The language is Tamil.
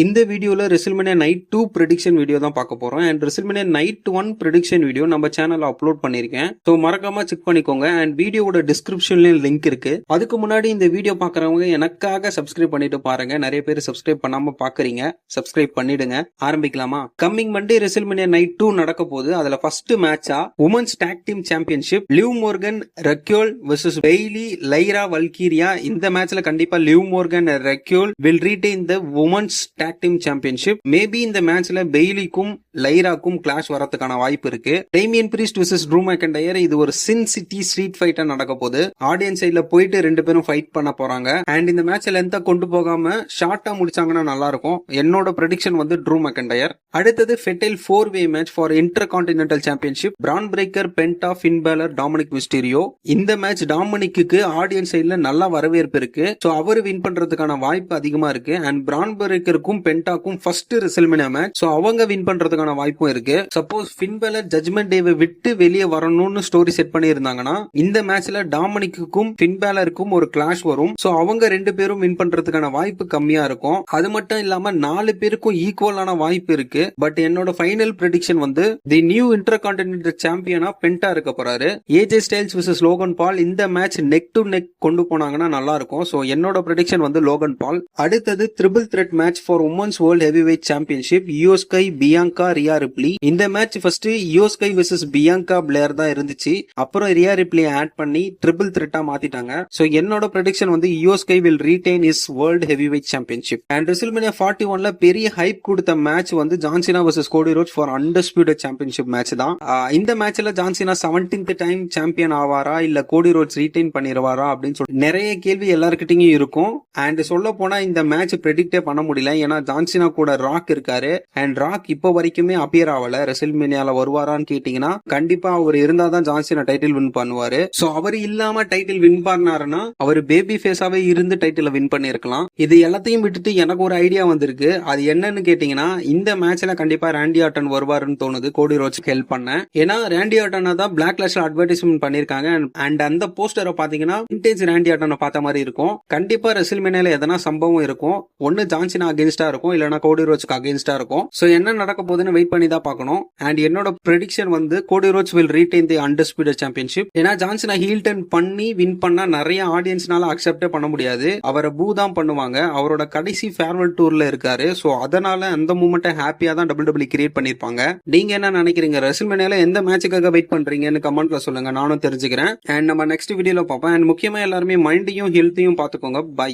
இந்த வீடியோல ரெசில்மேனியா நைட் 2 ப்ரெடிக்ஷன் வீடியோ தான் பார்க்க போறோம். And WrestleMania night 1 prediction video நம்ம சேனல்ல அப்லோட் பண்ணிருக்கேன். ஸோ மறக்காம செக் பண்ணிக்கோங்க. அண்ட் வீடியோவோட டிஸ்கிரிப்ஷன்லயும் லிங்க் இருக்கு. அதுக்கு முன்னாடி இந்த வீடியோ பாக்குறவங்க எனக்காக சப்ஸ்கிரைப் பண்ணிட்டு பாருங்க. நிறைய பேர் சப்ஸ்கிரைப் பண்ணாம பாக்குறீங்க. சப்ஸ்கிரைப் பண்ணிடுங்க. ஆரம்பிக்கலாமா? கம்மிங் மண்டே ரெசில்மேனியா நைட் 2 நடக்க போகுது. அதுல ஃபர்ஸ்ட் மேட்சா women's tag team championship Liv Morgan Raquel versus Bayley Lyra Valkyria. இந்த மேட்ச்ல கண்டிப்பா Liv Morgan Raquel will retain the women's tag team championship. Maybe இந்த மேட்ச்ல பெய்லிக்கும் லைராக்கும் கிளாஷ் வரதுக்கான வாய்ப்பு இருக்கு. Damian Priest versus Drew McIntyre. இது ஒரு சின் சிட்டி ஸ்ட்ரீட் ஃபைட்டா நடக்க போகுது. ஆடியன்ஸ் சைட்ல போயிட்டு ரெண்டு பேரும் ஃபைட் பண்ண போறாங்க. அண்ட் இந்த மேட்ச் லென்த்தா கொண்டு போகாம ஷார்ட்டா முடிச்சாங்கன்னா நல்லா இருக்கும். என்னோட ப்ரெடிக்ஷன் வந்து ட்ரூ மெக்கன்டையர். அடுத்தது fatal 4-way match for intercontinental championship. Bron Breakker, Penta, Finn Balor, Dominik Mysterio. இந்த மேட்ச் டாமினிக்கு ஆடியன்ஸ் சைட்ல நல்லா வரவேற்பு இருக்கு. சோ அவர் வின் பண்றதுக்கான வாய்ப்பு அதிகமா இருக்கு. அண்ட் பிரான் பிரேக்கருக்கும் பென்டாக்கும் ஃபர்ஸ்ட் ரெசில்மேனியா மேட்ச். சோ அவங்க வின் பண்றதுக்கான வாய்ப்பும் இருக்கு. சப்போஸ் ஃபின் பேலர் ஜட்ஜ்மெண்ட் டேவை விட்டு வெளியே வரணும்னு ஸ்டோரி செட் பண்ணி இருந்தாங்கன்னா இந்த மேட்ச்ல டாமினிக்கும் ஃபின் பேலருக்கும் ஒரு கிளாஷ் வரும். சோ அவங்க ரெண்டு பேரும் வின் பண்றதுக்கான வாய்ப்பு கம்மியா இருக்கும். அது மட்டும் இல்லாம 4 பேருக்கும் ஈக்குவலான வாய்ப்பு இருக்கு. பட் என்னோட ஃபைனல் ப்ரெடிக்ஷன் வந்து தி நியூ இன்டர் கான்டினென்டல் சாம்பியனா பென்டா இருக்க போறாரு. AJ Styles versus Logan Paul. இந்த மேட்ச் நெக் டு நெக் கொண்டு போனாங்கன்னா நல்லா இருக்கும். சோ என்னோட ப்ரெடிக்ஷன் வந்து லோகன் பால். அடுத்தது triple threat match for women's world heavyweight championship. Iyo Sky, Bianca, Rhea Ripley. இந்த match first Iyo Sky versus Bianca Belair தான் இருந்துச்சு. அப்புறம் ரியா ரிப்லி ஆட் பண்ணி ட்ரிபிள் த்ரெட்டா மாத்திட்டாங்க. சோ என்னோட ப்ரெடிக்ஷன் வந்து Iyo Sky will retain is world heavyweight championship. And WrestleMania 41ல பெரிய ஹைப் கொடுத்த மேட்ச் வந்து John Cena versus Cody Rhodes for undisputed championship match தான். இந்த மேட்ச்ல ஜான்சினா 17th டைம் சாம்பியன் ஆவாரா இல்ல கோடி ரோட்ஸ் ரீடைன் பண்ணிடுவாரா அப்படின்னு சொல்லி நிறைய கேள்வி எல்லாருக்கிட்டையும் இருக்கும். அண்ட் சொல்ல போனா இந்த மேட்ச் ப்ரெடிக்டே பண்ண முடியல. ஏன்னா ஜான்சினா கூட ராக் இருக்காரு. அண்ட் ராக் இப்போ வரைக்குமே அப்பியர் ஆகல. ரெசில்மேனியால வருவாரான்னு கேட்டீங்கன்னா கண்டிப்பா அவர் இருந்தாதான் ஜான்சினா டைட்டில் வின் பண்ணுவாரு. சோ அவர் இல்லாம டைட்டில் வின் பண்ணாருன்னா அவர் பேபி ஃபேஸாவே இருந்து டைட்டில் வின் பண்ணிருக்கலாம். இது எல்லாத்தையும் விட்டுட்டு எனக்கு ஒரு ஐடியா வந்திருக்கு. அது என்னன்னு கேட்டீங்கன்னா இந்த மேட்ச்ல கண்டிப்பா ராண்டி ஆர்டன் வருவாருன்னு தோணுது கோடி ரோட்ஸ்க்கு ஹெல்ப் பண்ண. ஏன்னா ராண்டி ஆர்டனை தான் பிளாக்லாஷ்ல அட்வர்டைஸ்மெண்ட் பண்ணிருக்காங்க. அண்ட் அந்த போஸ்டரை பாத்தீங்கன்னா விண்டேஜ் ராண்டி ஆர்டனை பார்த்த மாதிரி இருக்கும். கண்டிப்பா ரெசில்மேனியால எதனா சம்பவம் இருக்கும். ஒன்னு ஜான்சினா அகேன்ஸ்டா இருக்கும், இல்லனா கோடி ரோட்ஸ்க்கு அகேன்ஸ்டா இருக்கும். சோ என்ன நடக்க போகுதுன்னு வெயிட் பண்ணி தான் பார்க்கணும். அண்ட் என்னோட ப்ரெடிக்ஷன் வந்து Cody Rhodes will retain the undisputed championship. ஏன்னா ஜான்சினா ஹீல் டர்ன் பண்ணி வின் பண்ணா நிறைய ஆடியன்ஸ்னால அக்செப்டே பண்ண முடியாது. அவரை பூ தான் பண்ணுவாங்க. அவரோட கடைசி ஃபேர்வெல் டூர்ல இருக்காரு. சோ அதனால அந்த மூமெண்ட்டை ஹாப்பியா தான் WWE கிரியேட் பண்ணிருப்பாங்க. நீங்க என்ன நினைக்கிறீங்க? ரெசில்மேனியால எந்த மேட்சுக்காக வெயிட் பண்றீங்கன்னு கமெண்ட்ல சொல்லுங்க. நானும் தெரிஞ்சுக்கிறேன். அண்ட் நம்ம நெக்ஸ்ட் வீடியோல பார்ப்போம். அண்ட் முக்கியமா எல்லாருமே மைண்டையும் ஹெல்த்தையும் பாத்துக்கோங்க. பை.